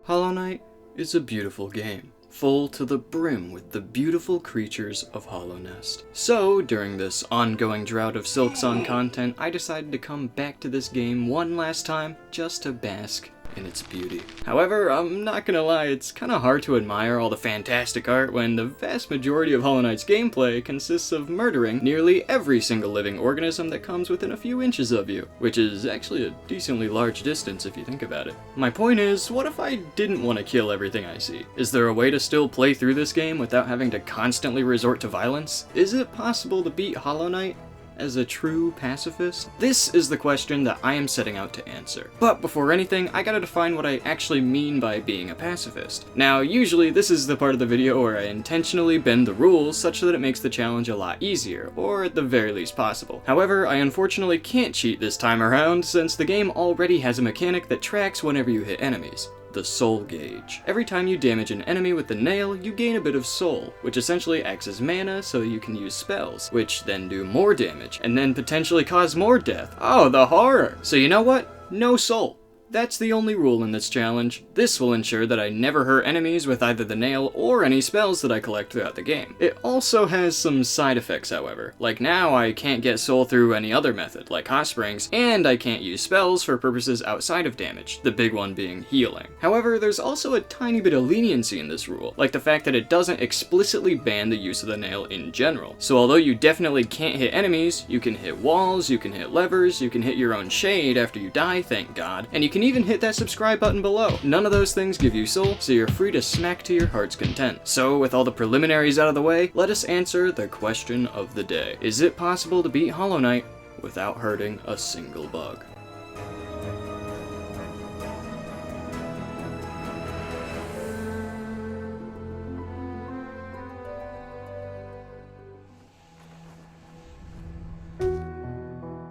Hollow Knight is a beautiful game, full to the brim with the beautiful creatures of Hollow Nest. So, during this ongoing drought of Silksong content, I decided to come back to this game one last time just to bask in its beauty. However, I'm not gonna lie, it's kinda hard to admire all the fantastic art when the vast majority of Hollow Knight's gameplay consists of murdering nearly every single living organism that comes within a few inches of you, which is actually a decently large distance if you think about it. My point is, what if I didn't want to kill everything I see? Is there a way to still play through this game without having to constantly resort to violence? Is it possible to beat Hollow Knight as a true pacifist? This is the question that I am setting out to answer. But before anything, I gotta define what I actually mean by being a pacifist. Now, usually this is the part of the video where I intentionally bend the rules such that it makes the challenge a lot easier, or at the very least possible. However, I unfortunately can't cheat this time around since the game already has a mechanic that tracks whenever you hit enemies. The soul gauge. Every time you damage an enemy with the nail, you gain a bit of soul, which essentially acts as mana so you can use spells, which then do more damage, and then potentially cause more death. Oh, the horror! So you know what? No soul. That's the only rule in this challenge. This will ensure that I never hurt enemies with either the nail or any spells that I collect throughout the game. It also has some side effects, however. Like now, I can't get soul through any other method, like hot springs, and I can't use spells for purposes outside of damage, the big one being healing. However, there's also a tiny bit of leniency in this rule, like the fact that it doesn't explicitly ban the use of the nail in general. So although you definitely can't hit enemies, you can hit walls, you can hit levers, you can hit your own shade after you die, thank God, and you can even hit that subscribe button below. None of those things give you soul, so you're free to smack to your heart's content. So with all the preliminaries out of the way, let us answer the question of the day. Is it possible to beat Hollow Knight without hurting a single bug?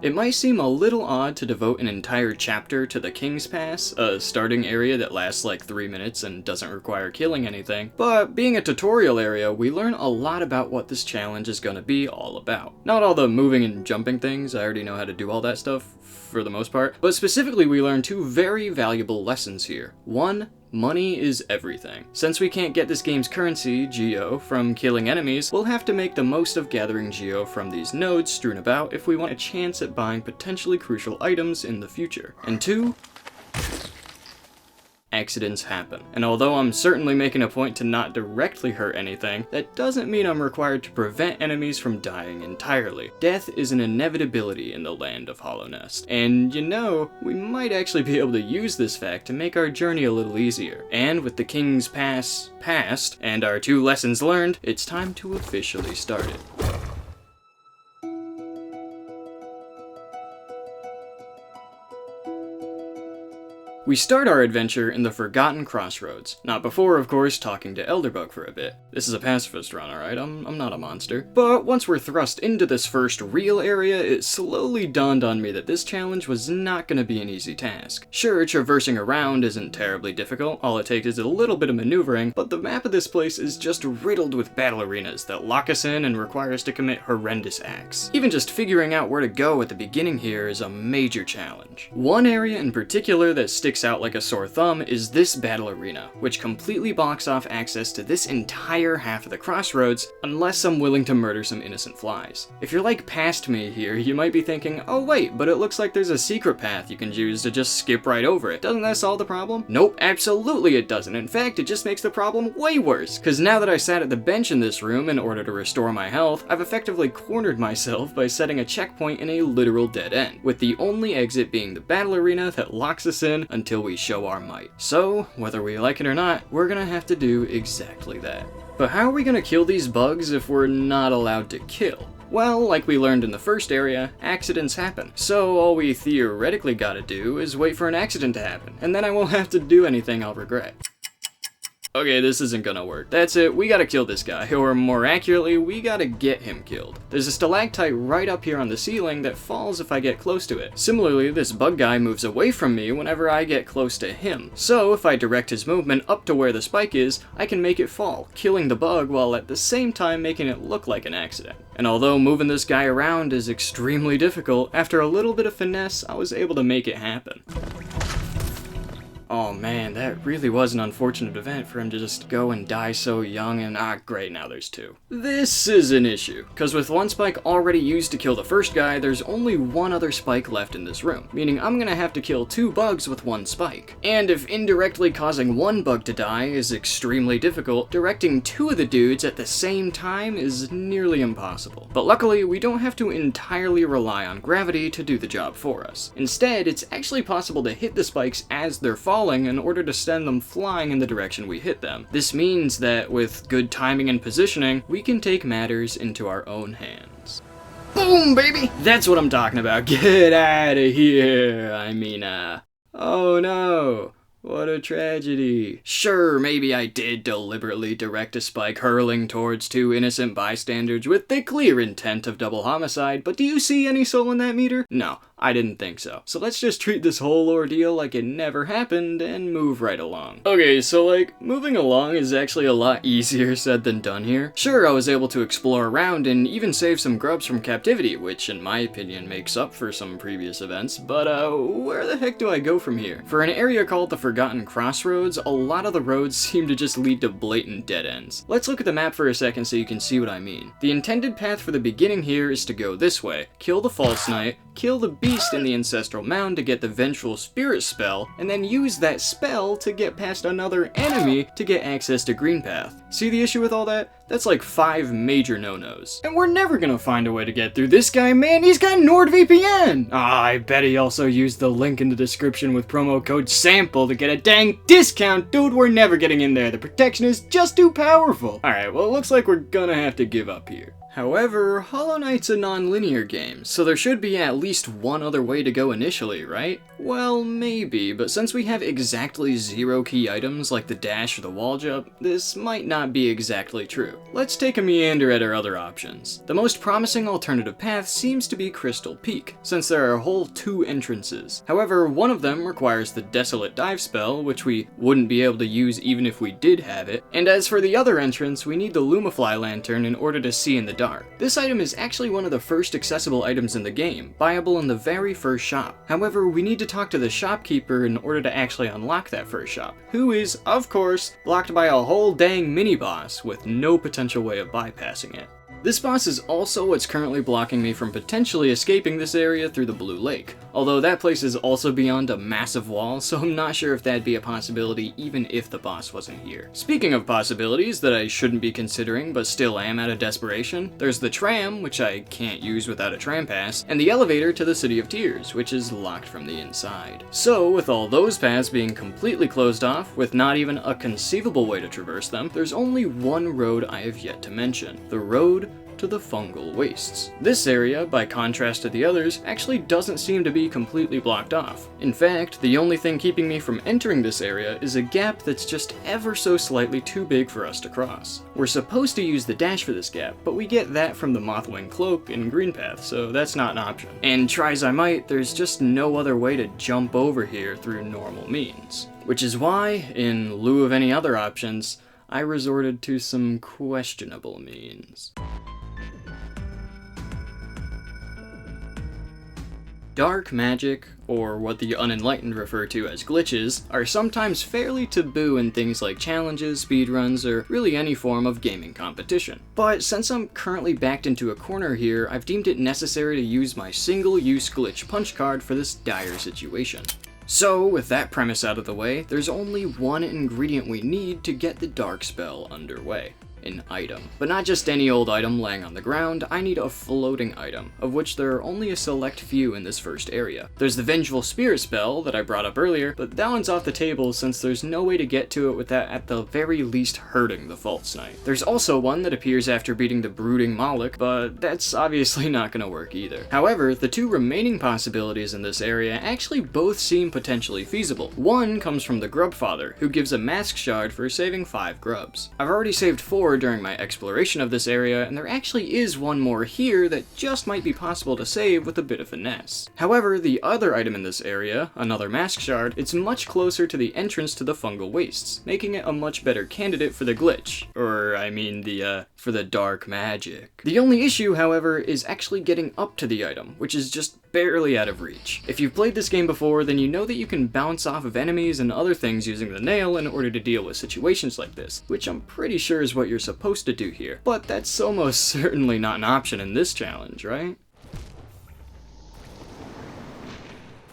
It might seem a little odd to devote an entire chapter to the King's Pass, a starting area that lasts like 3 minutes and doesn't require killing anything, but being a tutorial area, we learn a lot about what this challenge is going to be all about. Not all the moving and jumping things, I already know how to do all that stuff for the most part, but specifically we learn two very valuable lessons here. One, money is everything. Since we can't get this game's currency, Geo, from killing enemies, we'll have to make the most of gathering Geo from these nodes strewn about if we want a chance at buying potentially crucial items in the future. And two, accidents happen. And although I'm certainly making a point to not directly hurt anything, that doesn't mean I'm required to prevent enemies from dying entirely. Death is an inevitability in the land of Hollow Nest. And you know, we might actually be able to use this fact to make our journey a little easier. And with the King's Pass passed, and our 2 lessons learned, it's time to officially start it. We start our adventure in the Forgotten Crossroads. Not before, of course, talking to Elderbug for a bit. This is a pacifist run, alright? I'm not a monster. But once we're thrust into this first real area, it slowly dawned on me that this challenge was not gonna be an easy task. Sure, traversing around isn't terribly difficult, all it takes is a little bit of maneuvering, but the map of this place is just riddled with battle arenas that lock us in and require us to commit horrendous acts. Even just figuring out where to go at the beginning here is a major challenge. One area in particular that sticks out like a sore thumb is this battle arena, which completely blocks off access to this entire half of the crossroads unless I'm willing to murder some innocent flies. If you're like past me here, you might be thinking, oh wait, but it looks like there's a secret path you can use to just skip right over it. Doesn't that solve the problem? Nope, absolutely it doesn't. In fact, it just makes the problem way worse, because now that I sat at the bench in this room in order to restore my health, I've effectively cornered myself by setting a checkpoint in a literal dead end, with the only exit being the battle arena that locks us in until we show our might. So, whether we like it or not, we're gonna have to do exactly that. But how are we gonna kill these bugs if we're not allowed to kill? Well, like we learned in the first area, accidents happen. So all we theoretically gotta do is wait for an accident to happen, and then I won't have to do anything I'll regret. Okay, this isn't gonna work. That's it, we gotta kill this guy, or more accurately, we gotta get him killed. There's a stalactite right up here on the ceiling that falls if I get close to it. Similarly, this bug guy moves away from me whenever I get close to him. So if I direct his movement up to where the spike is, I can make it fall, killing the bug while at the same time making it look like an accident. And although moving this guy around is extremely difficult, after a little bit of finesse, I was able to make it happen. Oh man, that really was an unfortunate event for him to just go and die so young, and great, now there's two. This is an issue, because with one spike already used to kill the first guy, there's only one other spike left in this room, meaning I'm gonna have to kill 2 bugs with 1 spike. And if indirectly causing 1 bug to die is extremely difficult, directing 2 of the dudes at the same time is nearly impossible. But luckily, we don't have to entirely rely on gravity to do the job for us. Instead, it's actually possible to hit the spikes as they're falling in order to send them flying in the direction we hit them. This means that with good timing and positioning, we can take matters into our own hands. Boom, baby! That's what I'm talking about. Get out of here. I mean, oh no. What a tragedy. Sure, maybe I did deliberately direct a spike hurling towards 2 innocent bystanders with the clear intent of double homicide, but do you see any soul in that meter? No, I didn't think so. So let's just treat this whole ordeal like it never happened and move right along. Okay, so moving along is actually a lot easier said than done here. Sure, I was able to explore around and even save some grubs from captivity, which in my opinion makes up for some previous events, but where the heck do I go from here? For an area called the Forgotten Crossroads, a lot of the roads seem to just lead to blatant dead ends. Let's look at the map for a second so you can see what I mean. The intended path for the beginning here is to go this way, kill the False Knight, kill the beast in the Ancestral Mound to get the Vengeful Spirit spell, and then use that spell to get past another enemy to get access to Green Path. See the issue with all that? That's like 5 major no-nos. And we're never gonna find a way to get through this guy, man. He's got NordVPN! I bet he also used the link in the description with promo code SAMPLE to get a dang discount. Dude, we're never getting in there. The protection is just too powerful. Alright, well, it looks like we're gonna have to give up here. However, Hollow Knight's a non-linear game, so there should be at least one other way to go initially, right? Well, maybe, but since we have exactly 0 key items like the dash or the wall jump, this might not be exactly true. Let's take a meander at our other options. The most promising alternative path seems to be Crystal Peak, since there are a whole 2 entrances. However, one of them requires the Desolate Dive spell, which we wouldn't be able to use even if we did have it, and as for the other entrance, we need the Lumifly Lantern in order to see in the dark. This item is actually one of the first accessible items in the game, buyable in the very first shop. However, we need to talk to the shopkeeper in order to actually unlock that first shop, who is, of course, blocked by a whole dang mini-boss with no potential way of bypassing it. This boss is also what's currently blocking me from potentially escaping this area through the Blue Lake, although that place is also beyond a massive wall, so I'm not sure if that'd be a possibility even if the boss wasn't here. Speaking of possibilities that I shouldn't be considering but still am out of desperation, there's the tram, which I can't use without a tram pass, and the elevator to the City of Tears, which is locked from the inside. So, with all those paths being completely closed off, with not even a conceivable way to traverse them, there's only one road I have yet to mention, the road to the Fungal Wastes. This area, by contrast to the others, actually doesn't seem to be completely blocked off. In fact, the only thing keeping me from entering this area is a gap that's just ever so slightly too big for us to cross. We're supposed to use the dash for this gap, but we get that from the Mothwing Cloak in Green Path, so that's not an option. And try as I might, there's just no other way to jump over here through normal means. Which is why, in lieu of any other options, I resorted to some questionable means. Dark magic, or what the unenlightened refer to as glitches, are sometimes fairly taboo in things like challenges, speedruns, or really any form of gaming competition. But since I'm currently backed into a corner here, I've deemed it necessary to use my single-use glitch punch card for this dire situation. So, with that premise out of the way, there's only one ingredient we need to get the dark spell underway. An item. But not just any old item laying on the ground, I need a floating item, of which there are only a select few in this first area. There's the Vengeful Spirit spell that I brought up earlier, but that one's off the table since there's no way to get to it without at the very least hurting the False Knight. There's also one that appears after beating the Brooding Moloch, but that's obviously not gonna work either. However, the 2 remaining possibilities in this area actually both seem potentially feasible. One comes from the Grubfather, who gives a Mask Shard for saving 5 grubs. I've already saved 4 before during my exploration of this area, and there actually is one more here that just might be possible to save with a bit of finesse. However, the other item in this area, another mask shard, it's much closer to the entrance to the fungal wastes, making it a much better candidate for the glitch. Or, I mean for the dark magic. The only issue, however, is actually getting up to the item, which is just barely out of reach. If you've played this game before, then you know that you can bounce off of enemies and other things using the nail in order to deal with situations like this, which I'm pretty sure is what you're supposed to do here. But that's almost certainly not an option in this challenge, right?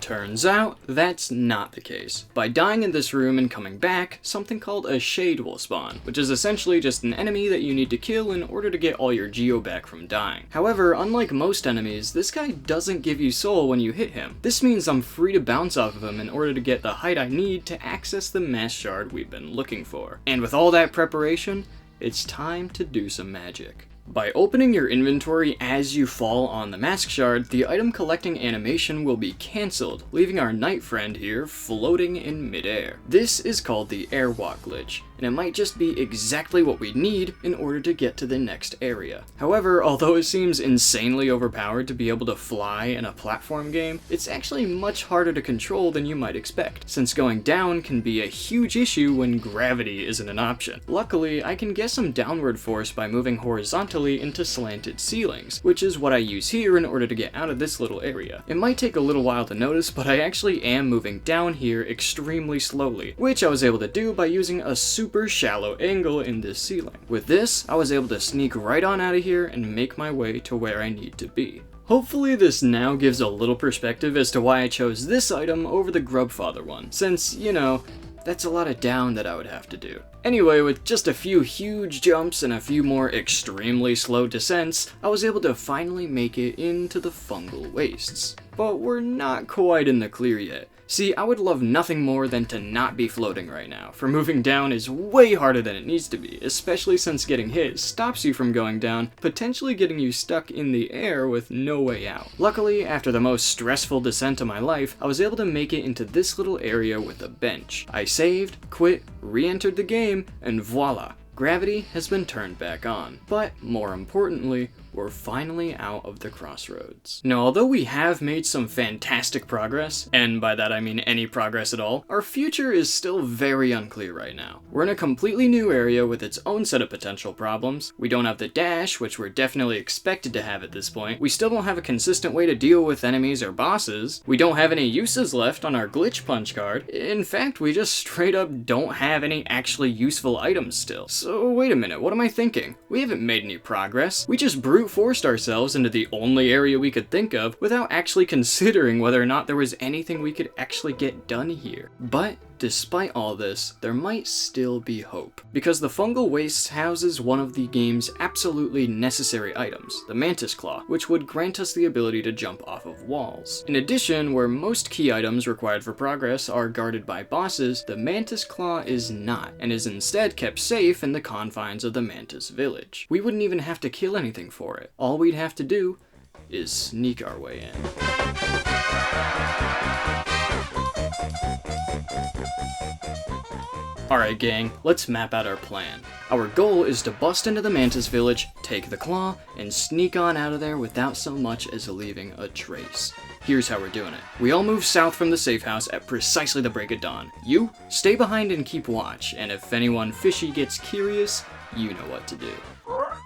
Turns out, that's not the case. By dying in this room and coming back, something called a shade will spawn, which is essentially just an enemy that you need to kill in order to get all your geo back from dying. However, unlike most enemies, this guy doesn't give you soul when you hit him. This means I'm free to bounce off of him in order to get the height I need to access the mask shard we've been looking for. And with all that preparation, it's time to do some magic. By opening your inventory as you fall on the mask shard, the item collecting animation will be cancelled, leaving our knight friend here floating in midair. This is called the airwalk glitch, and it might just be exactly what we need in order to get to the next area. However, although it seems insanely overpowered to be able to fly in a platform game, it's actually much harder to control than you might expect, since going down can be a huge issue when gravity isn't an option. Luckily, I can get some downward force by moving horizontally into slanted ceilings, which is what I use here in order to get out of this little area. It might take a little while to notice, but I actually am moving down here extremely slowly, which I was able to do by using a super shallow angle in this ceiling. With this, I was able to sneak right on out of here and make my way to where I need to be. Hopefully this now gives a little perspective as to why I chose this item over the Grubfather one, since, you know, that's a lot of down that I would have to do. Anyway, with just a few huge jumps and a few more extremely slow descents, I was able to finally make it into the fungal wastes. But we're not quite in the clear yet. See, I would love nothing more than to not be floating right now, for moving down is way harder than it needs to be, especially since getting hit stops you from going down, potentially getting you stuck in the air with no way out. Luckily, after the most stressful descent of my life, I was able to make it into this little area with a bench. I saved, quit, re-entered the game, and voila! Gravity has been turned back on. But, more importantly, we're finally out of the crossroads. Now, although we have made some fantastic progress, and by that I mean any progress at all, our future is still very unclear right now. We're in a completely new area with its own set of potential problems. We don't have the dash, which we're definitely expected to have at this point. We still don't have a consistent way to deal with enemies or bosses. We don't have any uses left on our glitch punch card. In fact, we just straight up don't have any actually useful items still. So wait a minute, what am I thinking? We haven't made any progress. We just brute forced ourselves into the only area we could think of without actually considering whether or not there was anything we could actually get done here. But despite all this, there might still be hope, because the fungal wastes houses one of the game's absolutely necessary items, the mantis claw, which would grant us the ability to jump off of walls. In addition, where most key items required for progress are guarded by bosses, the mantis claw is not, and is instead kept safe in the confines of the mantis village. We wouldn't even have to kill anything for it. All we'd have to do is sneak our way in. Alright gang, let's map out our plan. Our goal is to bust into the Mantis village, take the claw, and sneak on out of there without so much as leaving a trace. Here's how we're doing it. We all move south from the safe house at precisely the break of dawn. You, stay behind and keep watch, and if anyone fishy gets curious, you know what to do.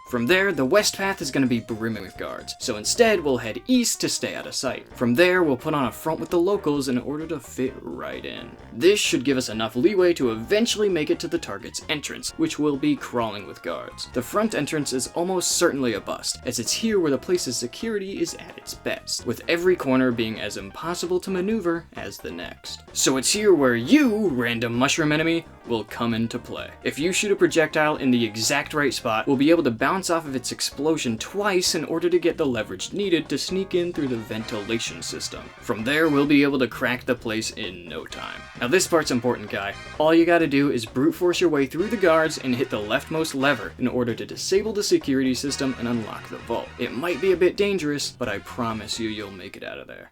From there, the west path is going to be brimming with guards, so instead we'll head east to stay out of sight. From there, we'll put on a front with the locals in order to fit right in. This should give us enough leeway to eventually make it to the target's entrance, which will be crawling with guards. The front entrance is almost certainly a bust, as it's here where the place's security is at its best, with every corner being as impossible to maneuver as the next. So it's here where you, random mushroom enemy, will come into play. If you shoot a projectile in the exact right spot, we'll be able to bounce off of its explosion twice in order to get the leverage needed to sneak in through the ventilation system. From there, we'll be able to crack the place in no time. Now this part's important, guy. All you gotta do is brute force your way through the guards and hit the leftmost lever in order to disable the security system and unlock the vault. It might be a bit dangerous, but I promise you you'll make it out of there.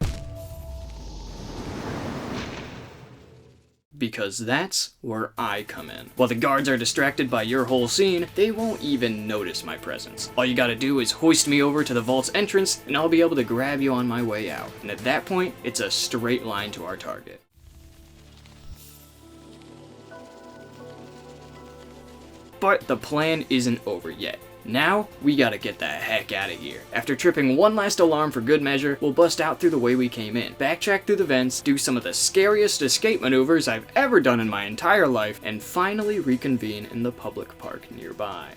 because that's where I come in. While the guards are distracted by your whole scene, they won't even notice my presence. All you gotta do is hoist me over to the vault's entrance, and I'll be able to grab you on my way out. And at that point, it's a straight line to our target. But the plan isn't over yet. Now, we gotta get the heck out of here. After tripping one last alarm for good measure, we'll bust out through the way we came in, backtrack through the vents, do some of the scariest escape maneuvers I've ever done in my entire life, and finally reconvene in the public park nearby.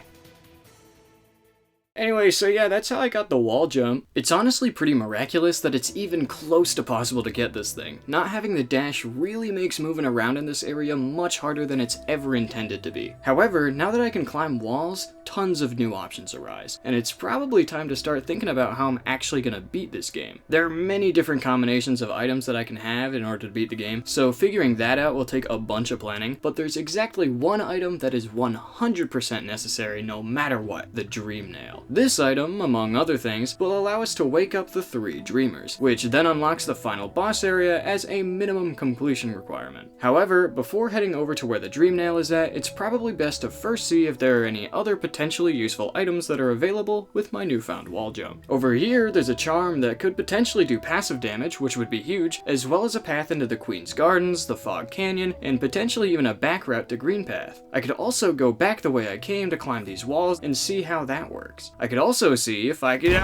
Anyway, so yeah, that's how I got the wall jump. It's honestly pretty miraculous that it's even close to possible to get this thing. Not having the dash really makes moving around in this area much harder than it's ever intended to be. However, now that I can climb walls, tons of new options arise, and it's probably time to start thinking about how I'm actually gonna beat this game. There are many different combinations of items that I can have in order to beat the game, so figuring that out will take a bunch of planning, but there's exactly one item that is 100% necessary no matter what: the Dream Nail. This item, among other things, will allow us to wake up the 3 dreamers, which then unlocks the final boss area as a minimum completion requirement. However, before heading over to where the Dream Nail is at, it's probably best to first see if there are any other potentially useful items that are available with my newfound wall jump. Over here, there's a charm that could potentially do passive damage, which would be huge, as well as a path into the Queen's Gardens, the Fog Canyon, and potentially even a back route to Green Path. I could also go back the way I came to climb these walls and see how that works. I could also see if I could—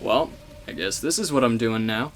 Well, I guess this is what I'm doing now.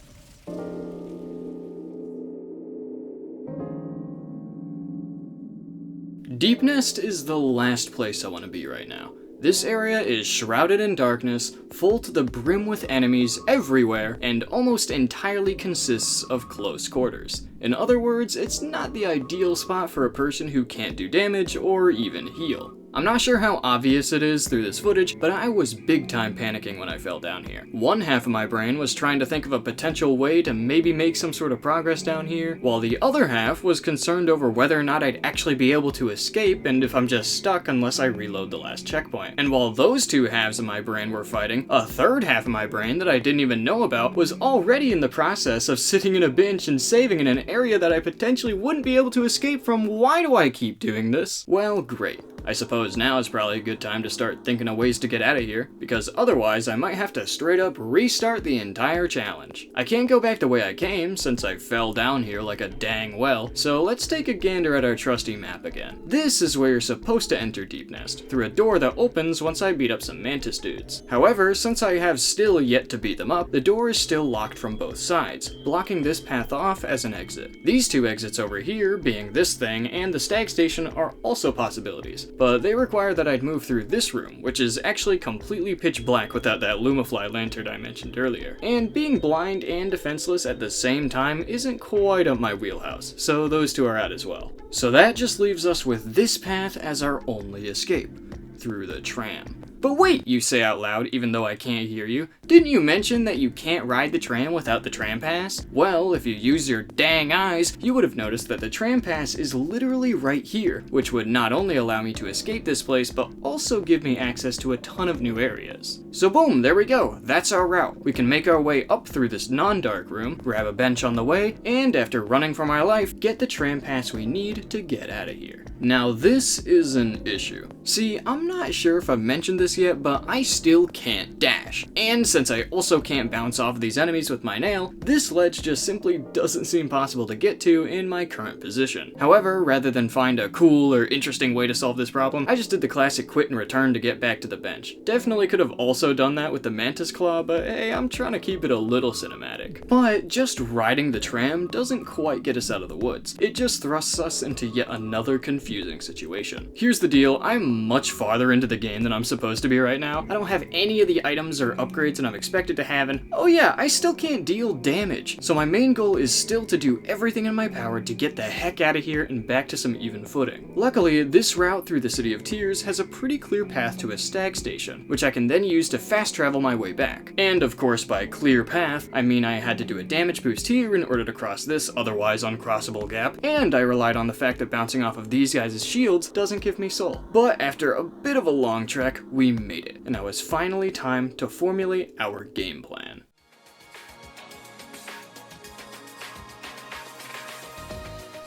Deep Nest is the last place I want to be right now. This area is shrouded in darkness, full to the brim with enemies everywhere, and almost entirely consists of close quarters. In other words, it's not the ideal spot for a person who can't do damage or even heal. I'm not sure how obvious it is through this footage, but I was big time panicking when I fell down here. One half of my brain was trying to think of a potential way to maybe make some sort of progress down here, while the other half was concerned over whether or not I'd actually be able to escape and if I'm just stuck unless I reload the last checkpoint. And while those two halves of my brain were fighting, a third half of my brain that I didn't even know about was already in the process of sitting in a bench and saving in an area that I potentially wouldn't be able to escape from. Why do I keep doing this? Well, great. I suppose now is probably a good time to start thinking of ways to get out of here, because otherwise I might have to straight up restart the entire challenge. I can't go back the way I came, since I fell down here like a dang well, so let's take a gander at our trusty map again. This is where you're supposed to enter Deep Nest, through a door that opens once I beat up some mantis dudes. However, since I have still yet to beat them up, the door is still locked from both sides, blocking this path off as an exit. These 2 exits over here, being this thing and the stag station, are also possibilities, but they require that I'd move through this room, which is actually completely pitch black without that Lumafly lantern I mentioned earlier. And being blind and defenseless at the same time isn't quite up my wheelhouse, so those 2 are out as well. So that just leaves us with this path as our only escape, through the tram. But wait, you say out loud, even though I can't hear you. Didn't you mention that you can't ride the tram without the tram pass? Well, if you use your dang eyes, you would have noticed that the tram pass is literally right here, which would not only allow me to escape this place, but also give me access to a ton of new areas. So boom, there we go, that's our route. We can make our way up through this non-dark room, grab a bench on the way, and after running for my life, get the tram pass we need to get out of here. Now this is an issue. See, I'm not sure if I've mentioned this yet, but I still can't dash. And since I also can't bounce off of these enemies with my nail, this ledge just simply doesn't seem possible to get to in my current position. However, rather than find a cool or interesting way to solve this problem, I just did the classic quit and return to get back to the bench. Definitely could have also done that with the mantis claw, but hey, I'm trying to keep it a little cinematic. But just riding the tram doesn't quite get us out of the woods. It just thrusts us into yet another confusing situation. Here's the deal, I'm much farther into the game than I'm supposed to be right now. I don't have any of the items or upgrades that I'm expected to have, and oh yeah, I still can't deal damage. So my main goal is still to do everything in my power to get the heck out of here and back to some even footing. Luckily, this route through the City of Tears has a pretty clear path to a stag station, which I can then use to fast travel my way back. And of course, by clear path, I mean I had to do a damage boost here in order to cross this otherwise uncrossable gap, and I relied on the fact that bouncing off of these guys guys' shields doesn't give me soul. But after a bit of a long trek, we made it, and now it's finally time to formulate our game plan.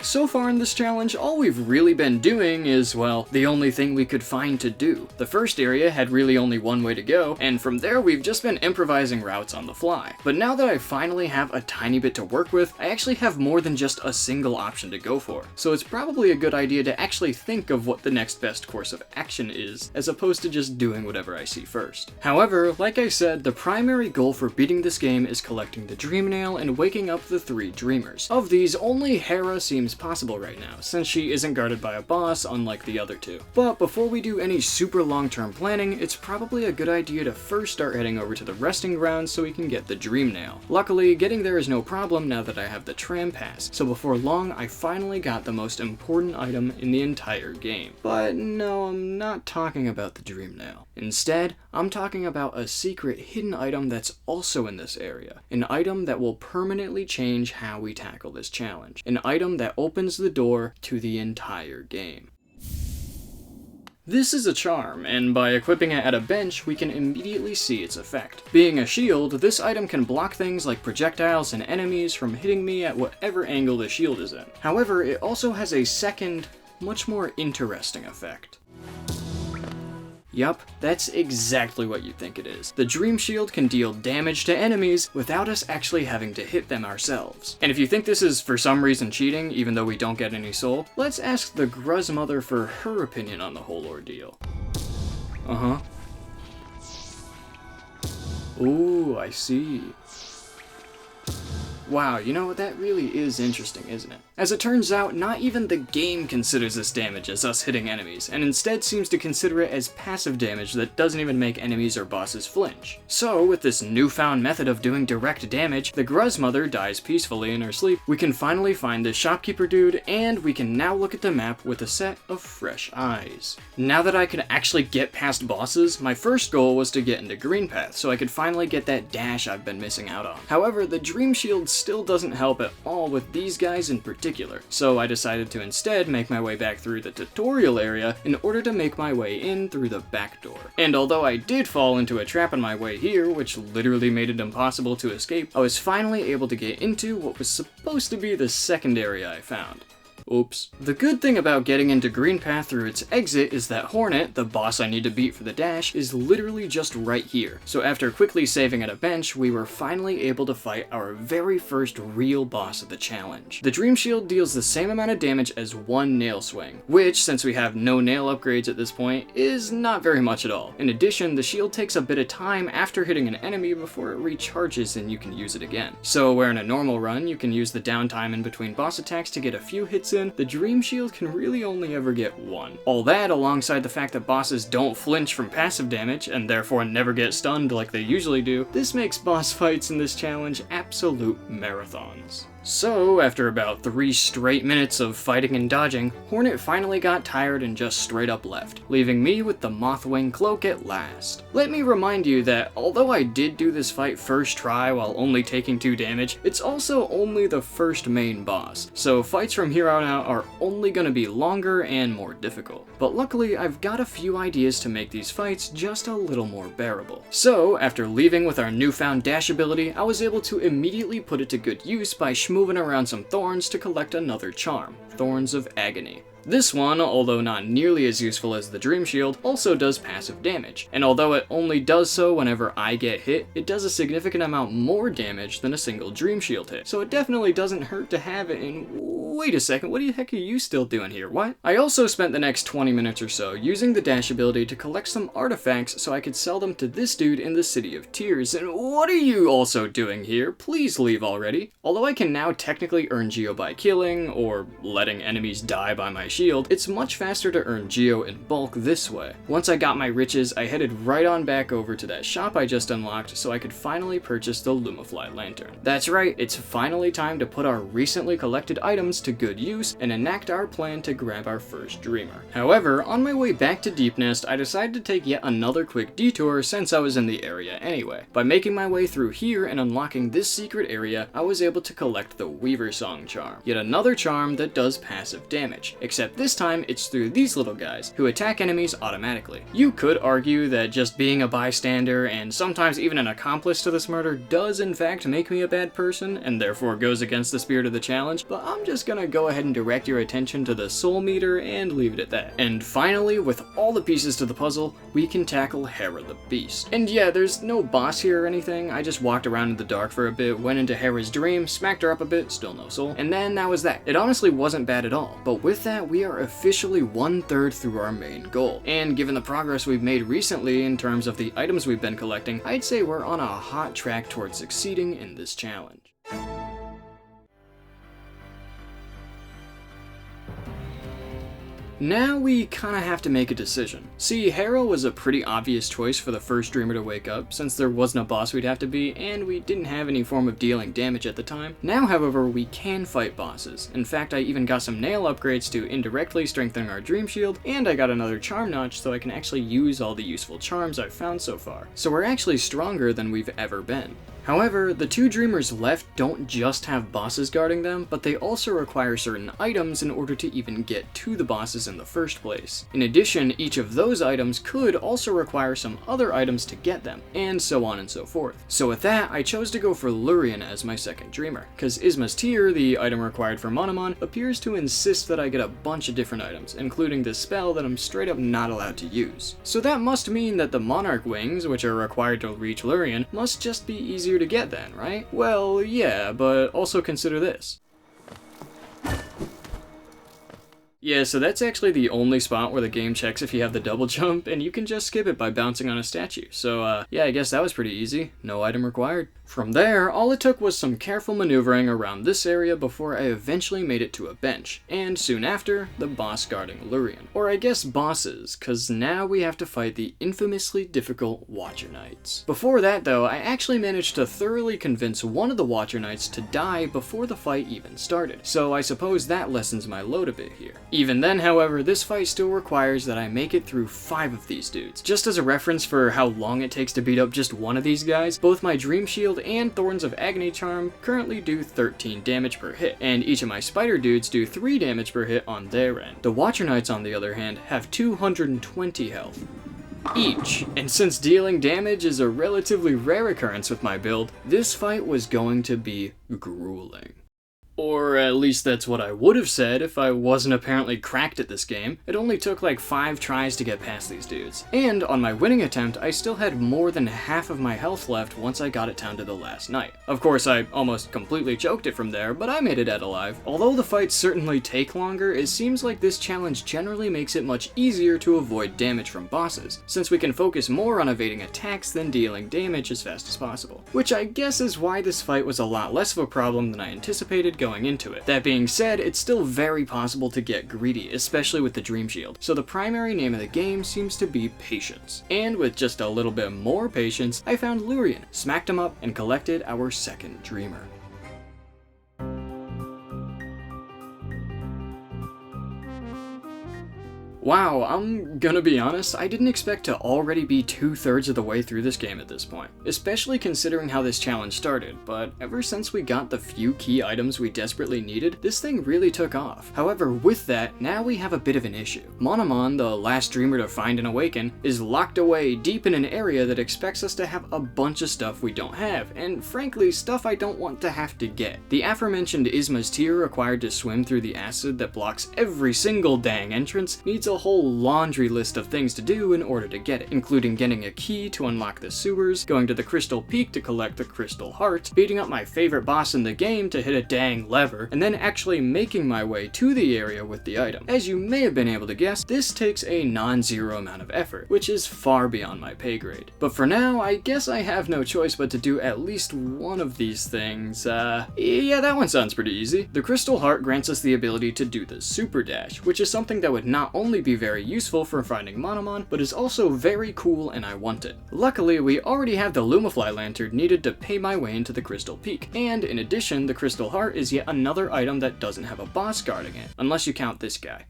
So far in this challenge, all we've really been doing is, well, the only thing we could find to do. The first area had really only one way to go, and from there we've just been improvising routes on the fly. But now that I finally have a tiny bit to work with, I actually have more than just a single option to go for. So it's probably a good idea to actually think of what the next best course of action is, as opposed to just doing whatever I see first. However, like I said, the primary goal for beating this game is collecting the Dream Nail and waking up the 3 Dreamers. Of these, only Hera seems possible right now, since she isn't guarded by a boss unlike the other 2. But before we do any super long-term planning, it's probably a good idea to first start heading over to the resting grounds so we can get the Dream Nail. Luckily, getting there is no problem now that I have the tram pass, so before long I finally got the most important item in the entire game. But no, I'm not talking about the Dream Nail. Instead, I'm talking about a secret hidden item that's also in this area. An item that will permanently change how we tackle this challenge. An item that opens the door to the entire game. This is a charm, and by equipping it at a bench, we can immediately see its effect. Being a shield, this item can block things like projectiles and enemies from hitting me at whatever angle the shield is in. However, it also has a second, much more interesting effect. Yup, that's exactly what you think it is. The Dream Shield can deal damage to enemies without us actually having to hit them ourselves. And if you think this is for some reason cheating, even though we don't get any soul, let's ask the Gruz Mother for her opinion on the whole ordeal. Ooh, I see. Wow, you know, that really is interesting, isn't it? As it turns out, not even the game considers this damage as us hitting enemies, and instead seems to consider it as passive damage that doesn't even make enemies or bosses flinch. So, with this newfound method of doing direct damage, the Gruz Mother dies peacefully in her sleep, we can finally find the shopkeeper dude, and we can now look at the map with a set of fresh eyes. Now that I can actually get past bosses, my first goal was to get into Green Path, so I could finally get that dash I've been missing out on. However, the Dream Shield still doesn't help at all with these guys in particular, so I decided to instead make my way back through the tutorial area in order to make my way in through the back door. And although I did fall into a trap on my way here, which literally made it impossible to escape, I was finally able to get into what was supposed to be the second area I found. Oops. The good thing about getting into Green Path through its exit is that Hornet, the boss I need to beat for the dash, is literally just right here. So after quickly saving at a bench, we were finally able to fight our very first real boss of the challenge. The Dream Shield deals the same amount of damage as one nail swing, which, since we have no nail upgrades at this point, is not very much at all. In addition, the shield takes a bit of time after hitting an enemy before it recharges and you can use it again. So where in a normal run, you can use the downtime in between boss attacks to get a few hits in, the Dream Shield can really only ever get one. All that, alongside the fact that bosses don't flinch from passive damage, and therefore never get stunned like they usually do, this makes boss fights in this challenge absolute marathons. So, after about 3 straight minutes of fighting and dodging, Hornet finally got tired and just straight up left, leaving me with the Mothwing Cloak at last. Let me remind you that although I did do this fight first try while only taking 2 damage, it's also only the first main boss, so fights from here on out are only going to be longer and more difficult. But luckily, I've got a few ideas to make these fights just a little more bearable. So, after leaving with our newfound dash ability, I was able to immediately put it to good use by moving around some thorns to collect another charm, Thorns of Agony. This one, although not nearly as useful as the Dream Shield, also does passive damage, and although it only does so whenever I get hit, it does a significant amount more damage than a single Dream Shield hit, so it definitely doesn't hurt to have it. And wait a second, what the heck are you still doing here, what? I also spent the next 20 minutes or so using the dash ability to collect some artifacts so I could sell them to this dude in the City of Tears, and what are you also doing here? Please leave already. Although I can now technically earn Geo by killing, or letting enemies die by my shield, it's much faster to earn Geo in bulk this way. Once I got my riches, I headed right on back over to that shop I just unlocked so I could finally purchase the Lumafly Lantern. That's right, it's finally time to put our recently collected items to good use and enact our plan to grab our first dreamer. However, on my way back to Deep Nest, I decided to take yet another quick detour since I was in the area anyway. By making my way through here and unlocking this secret area, I was able to collect the Weaver Song charm. Yet another charm that does passive damage, except this time it's through these little guys, who attack enemies automatically. You could argue that just being a bystander and sometimes even an accomplice to this murder does in fact make me a bad person, and therefore goes against the spirit of the challenge, but I'm just gonna go ahead and direct your attention to the soul meter and leave it at that. And finally, with all the pieces to the puzzle, we can tackle Hera the Beast. And yeah, there's no boss here or anything, I just walked around in the dark for a bit, went into Hera's dream, smacked her up a bit, still no soul, and then that was that. It honestly wasn't bad at all, but with that, we are officially 1/3 through our main goal. And given the progress we've made recently in terms of the items we've been collecting, I'd say we're on a hot track towards succeeding in this challenge. Now we kinda have to make a decision. See, Hera was a pretty obvious choice for the first dreamer to wake up, since there wasn't a boss we'd have to be, and we didn't have any form of dealing damage at the time. Now, however, we can fight bosses. In fact, I even got some nail upgrades to indirectly strengthen our dream shield, and I got another charm notch so I can actually use all the useful charms I've found so far. So we're actually stronger than we've ever been. However, the two dreamers left don't just have bosses guarding them, but they also require certain items in order to even get to the bosses in the first place. In addition, each of those items could also require some other items to get them, and so on and so forth. So with that, I chose to go for Lurian as my second dreamer, cause Isma's Tear, the item required for Monomon, appears to insist that I get a bunch of different items, including this spell that I'm straight up not allowed to use. So that must mean that the Monarch Wings, which are required to reach Lurian, must just be easier to get then, right? Well, yeah, but also consider this. Yeah, so that's actually the only spot where the game checks if you have the double jump, and you can just skip it by bouncing on a statue. So, yeah, I guess that was pretty easy. No item required. From there, all it took was some careful maneuvering around this area before I eventually made it to a bench, and soon after, the boss guarding Lurian. Or I guess bosses, cause now we have to fight the infamously difficult Watcher Knights. Before that though, I actually managed to thoroughly convince one of the Watcher Knights to die before the fight even started, so I suppose that lessens my load a bit here. Even then, however, this fight still requires that I make it through 5 of these dudes. Just as a reference for how long it takes to beat up just one of these guys, both my Dream Shield and Thorns of Agony charm currently do 13 damage per hit, and each of my Spider dudes do 3 damage per hit on their end. The Watcher Knights, on the other hand, have 220 health each, and since dealing damage is a relatively rare occurrence with my build, this fight was going to be grueling. Or at least that's what I would have said if I wasn't apparently cracked at this game. It only took like 5 tries to get past these dudes. And on my winning attempt, I still had more than half of my health left once I got it down to the last night. Of course, I almost completely choked it from there, but I made it out alive. Although the fights certainly take longer, it seems like this challenge generally makes it much easier to avoid damage from bosses, since we can focus more on evading attacks than dealing damage as fast as possible. Which I guess is why this fight was a lot less of a problem than I anticipated going into it. That being said, it's still very possible to get greedy, especially with the Dream Shield, so the primary name of the game seems to be Patience. And with just a little bit more patience, I found Lurian, smacked him up, and collected our second dreamer. Wow, I'm gonna be honest, I didn't expect to already be 2/3 of the way through this game at this point, especially considering how this challenge started, but ever since we got the few key items we desperately needed, this thing really took off. However, with that, now we have a bit of an issue. Monomon, the last dreamer to find and awaken, is locked away deep in an area that expects us to have a bunch of stuff we don't have, and frankly, stuff I don't want to have to get. The aforementioned Isma's Tear required to swim through the acid that blocks every single dang entrance needs a whole laundry list of things to do in order to get it, including getting a key to unlock the sewers, going to the Crystal Peak to collect the Crystal Heart, beating up my favorite boss in the game to hit a dang lever, and then actually making my way to the area with the item. As you may have been able to guess, this takes a non-zero amount of effort, which is far beyond my pay grade. But for now, I guess I have no choice but to do at least one of these things. Yeah, that one sounds pretty easy. The Crystal Heart grants us the ability to do the Super Dash, which is something that would not only be very useful for finding Monomon, but is also very cool and I want it. Luckily, we already have the Lumafly lantern needed to pay my way into the Crystal Peak, and in addition, the Crystal Heart is yet another item that doesn't have a boss guarding it, unless you count this guy.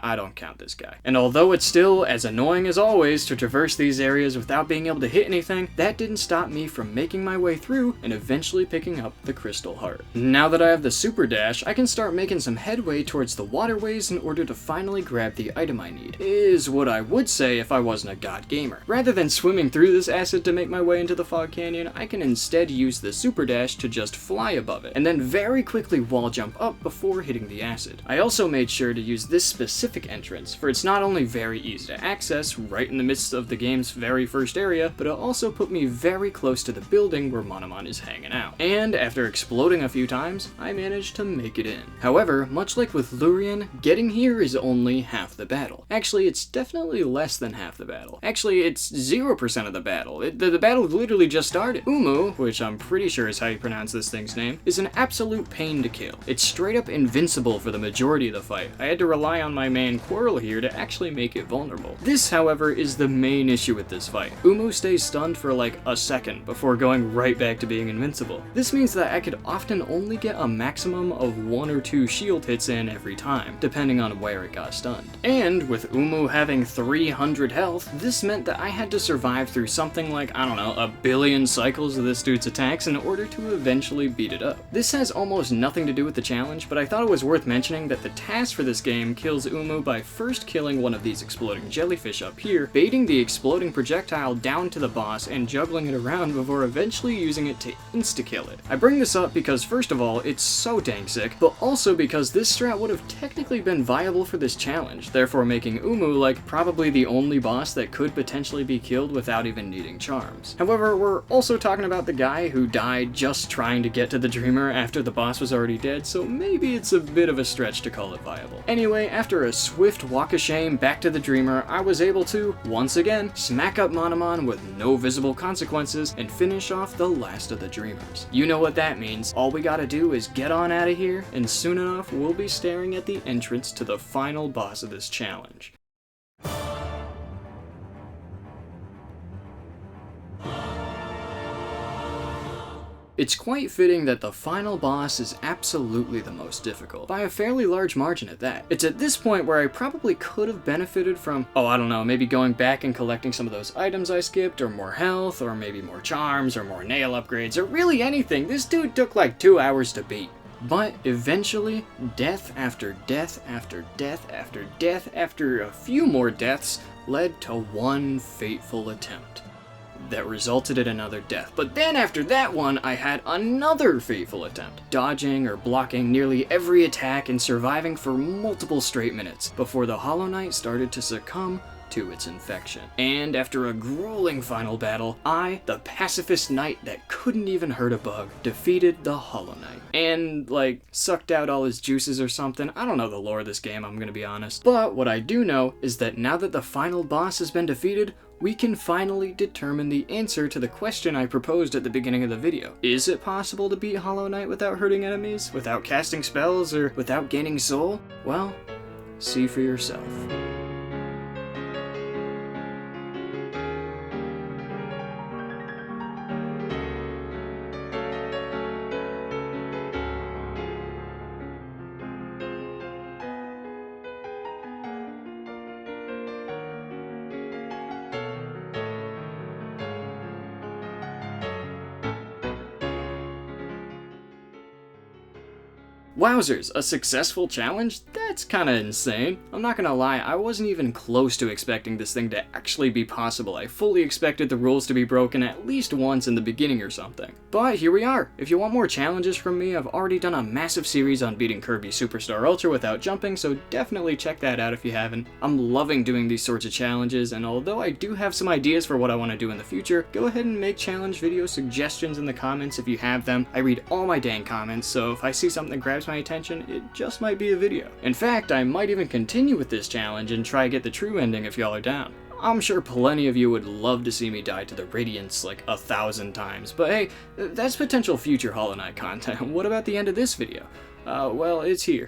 I don't count this guy. And although it's still as annoying as always to traverse these areas without being able to hit anything, that didn't stop me from making my way through and eventually picking up the Crystal Heart. Now that I have the Super Dash, I can start making some headway towards the waterways in order to finally grab the item I need, is what I would say if I wasn't a god gamer. Rather than swimming through this acid to make my way into the Fog Canyon, I can instead use the Super Dash to just fly above it, and then very quickly wall jump up before hitting the acid. I also made sure to use this specific entrance, for it's not only very easy to access right in the midst of the game's very first area, but it also put me very close to the building where Monomon is hanging out. And after exploding a few times, I managed to make it in. However, much like with Lurien, getting here is only half the battle. Actually, it's definitely less than half the battle. Actually, it's 0% of the battle. The battle literally just started. Umu, which I'm pretty sure is how you pronounce this thing's name, is an absolute pain to kill. It's straight up invincible for the majority of the fight. I had to rely on my man Quirrell here to actually make it vulnerable. This, however, is the main issue with this fight. Umu stays stunned for like a second before going right back to being invincible. This means that I could often only get a maximum of 1 or 2 shield hits in every time, depending on where it got stunned. And with Umu having 300 health, this meant that I had to survive through something like, I don't know, 1 billion cycles of this dude's attacks in order to eventually beat it up. This has almost nothing to do with the challenge, but I thought it was worth mentioning that the task for this game kills Umu by first killing one of these exploding jellyfish up here, baiting the exploding projectile down to the boss and juggling it around before eventually using it to insta-kill it. I bring this up because first of all, it's so dang sick, but also because this strat would have technically been viable for this challenge, therefore making Umu like probably the only boss that could potentially be killed without even needing charms. However, we're also talking about the guy who died just trying to get to the Dreamer after the boss was already dead, so maybe it's a bit of a stretch to call it viable. Anyway, after a swift walk of shame back to the Dreamer, I was able to, once again, smack up Monomon with no visible consequences and finish off the last of the Dreamers. You know what that means. All we gotta do is get on out of here, and soon enough we'll be staring at the entrance to the final boss of this challenge. It's quite fitting that the final boss is absolutely the most difficult, by a fairly large margin at that. It's at this point where I probably could have benefited from, oh I don't know, maybe going back and collecting some of those items I skipped, or more health, or maybe more charms, or more nail upgrades, or really anything. This dude took like 2 hours to beat. But eventually, death after death after death after death after a few more deaths led to one fateful attempt that resulted in another death. But then after that one, I had another fateful attempt, dodging or blocking nearly every attack and surviving for multiple straight minutes before the Hollow Knight started to succumb to its infection. And after a grueling final battle, I, the pacifist knight that couldn't even hurt a bug, defeated the Hollow Knight. And, like, sucked out all his juices or something. I don't know the lore of this game, I'm gonna be honest. But what I do know is that now that the final boss has been defeated, we can finally determine the answer to the question I proposed at the beginning of the video. Is it possible to beat Hollow Knight without hurting enemies, without casting spells, or without gaining soul? Well, see for yourself. Wowzers, a successful challenge? That's kinda insane. I'm not gonna lie, I wasn't even close to expecting this thing to actually be possible. I fully expected the rules to be broken at least once in the beginning or something. But here we are. If you want more challenges from me, I've already done a massive series on beating Kirby Superstar Ultra without jumping, so definitely check that out if you haven't. I'm loving doing these sorts of challenges, and although I do have some ideas for what I want to do in the future, go ahead and make challenge video suggestions in the comments if you have them. I read all my dang comments, so if I see something that grabs my attention, it just might be a video. In fact, I might even continue with this challenge and try to get the true ending if y'all are down. I'm sure plenty of you would love to see me die to the Radiance like 1,000 times, but hey, that's potential future Hollow Knight content. What about the end of this video? Well, it's here.